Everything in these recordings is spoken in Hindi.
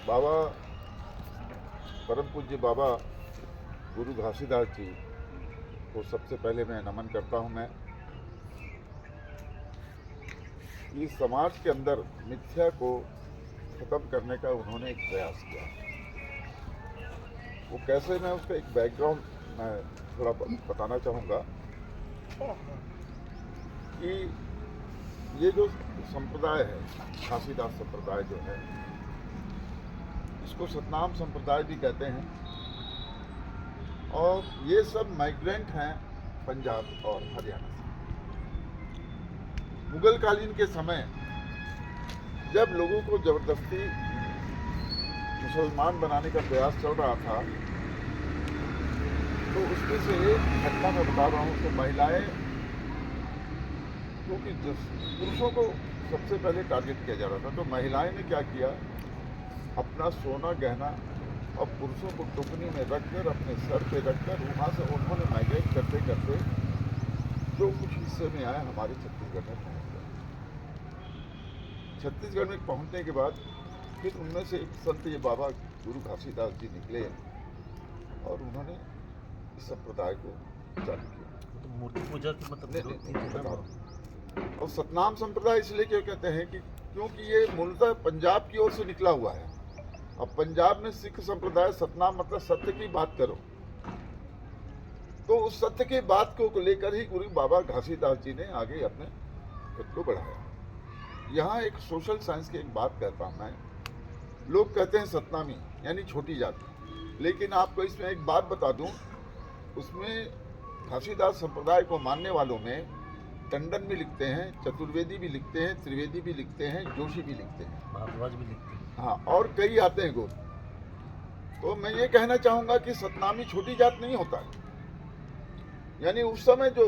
बाबा परम पूज्य बाबा गुरु घासीदास जी को सबसे पहले मैं नमन करता हूं। मैं इस समाज के अंदर मिथ्या को खत्म करने का उन्होंने एक प्रयास किया। वो कैसे, मैं उसका एक बैकग्राउंड मैं थोड़ा बताना चाहूँगा कि ये जो संप्रदाय है, घासीदास संप्रदाय जो है, इसको सतनाम संप्रदाय भी कहते हैं। और ये सब माइग्रेंट हैं पंजाब और हरियाणा से। मुगल कालीन के समय जब लोगों को जबरदस्ती मुसलमान बनाने का प्रयास चल रहा था, तो उसमें से एक घटना मैं बता रहा हूँ। तो महिलाएं, क्योंकि पुरुषों को सबसे पहले टारगेट किया जा रहा था, तो महिलाएं ने क्या किया, अपना सोना गहना और पुरुषों को टुकनी में रखकर अपने सर पे रखकर वहाँ से उन्होंने माइग्रेट करते करते जो कुछ हिस्से में आए हमारे छत्तीसगढ़ में पहुँच गए। छत्तीसगढ़ में पहुँचने के बाद फिर उनमें से एक संत ये बाबा गुरु घासीदास जी निकले और उन्होंने इस संप्रदाय को चालू किया। तो मूर्ति पूजा की मतलब और सतनाम संप्रदाय इसलिए क्यों कहते हैं कि क्योंकि ये मूलतः पंजाब की ओर से निकला हुआ है। अब पंजाब में सिख संप्रदाय, सतनाम मतलब सत्य की बात करो, तो उस सत्य की बात को लेकर ही गुरु बाबा घासीदास जी ने आगे अपने खुद को बढ़ाया। यहाँ एक सोशल साइंस की एक बात कहता हूँ मैं। लोग कहते हैं सतनामी यानी छोटी जाति, लेकिन आपको इसमें एक बात बता दूं, उसमें घासीदास संप्रदाय को मानने वालों में टंडन भी लिखते हैं, चतुर्वेदी भी लिखते हैं, त्रिवेदी भी लिखते हैं, जोशी भी लिखते हैं, भारद्वाज भी लिखते हैं। हाँ, और कई आते हैं गुरु। तो मैं ये कहना चाहूँगा कि सतनामी छोटी जात नहीं होता है। यानी उस समय जो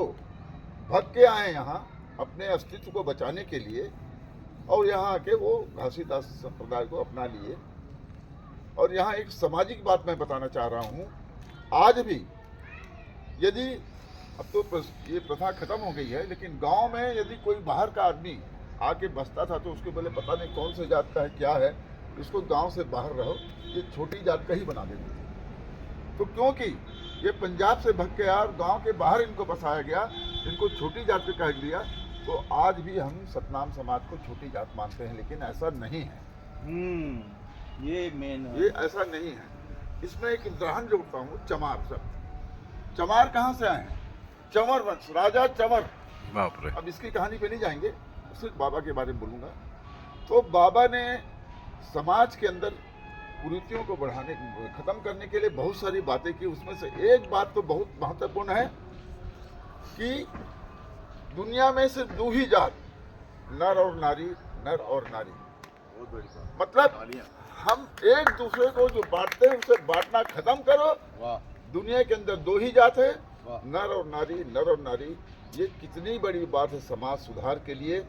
भग के आए यहाँ अपने अस्तित्व को बचाने के लिए, और यहाँ आके वो घासीदास संप्रदाय को अपना लिए। और यहाँ एक सामाजिक बात मैं बताना चाह रहा हूँ। आज भी यदि, अब तो ये प्रथा खत्म हो गई है, लेकिन गांव में यदि कोई बाहर का आदमी आके बसता था तो उसके बोले पता नहीं कौन से जात का है, क्या है, इसको गांव से बाहर रहो, ये छोटी जात का ही बना देते थे। तो क्योंकि ये पंजाब से भग के आया और गाँव के बाहर इनको बसाया गया, इनको छोटी जात पे कह दिया, तो आज भी हम सतनाम समाज को छोटी जात मानते हैं, लेकिन ऐसा नहीं है। ये मेन ये ऐसा नहीं है। इसमें एक उदाहरण जोड़ता हूँ, चमार शब्द। चमार कहाँ से आए हैं? चंवर वंश, राजा चंवर। बाप रे। अब इसकी कहानी पे नहीं जाएंगे, सिर्फ बाबा के बारे में बोलूँगा। तो बाबा ने समाज के अंदर कुरीतियों को बढ़ाने, खत्म करने के लिए बहुत सारी बातें की। उसमें से एक बात तो बहुत महत्वपूर्ण है कि दुनिया में सिर्फ दो ही जात, नर और नारी, नर और नारी। बहुत बड़ी बात। मतलब हम एक दूसरे को जो बांटते हैं उसे बांटना खत्म करो। दुनिया के अंदर दो ही जात है, नर और नारी, नर और नारी। ये कितनी बड़ी बात है समाज सुधार के लिए।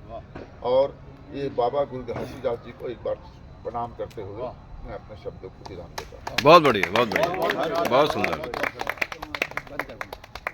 और ये बाबा गुरु घासीदास जी को एक बार प्रणाम करते हुए मैं अपने शब्दों को विराम देता हूँ। बहुत बढ़िया, बहुत बढ़िया, बहुत सुंदर।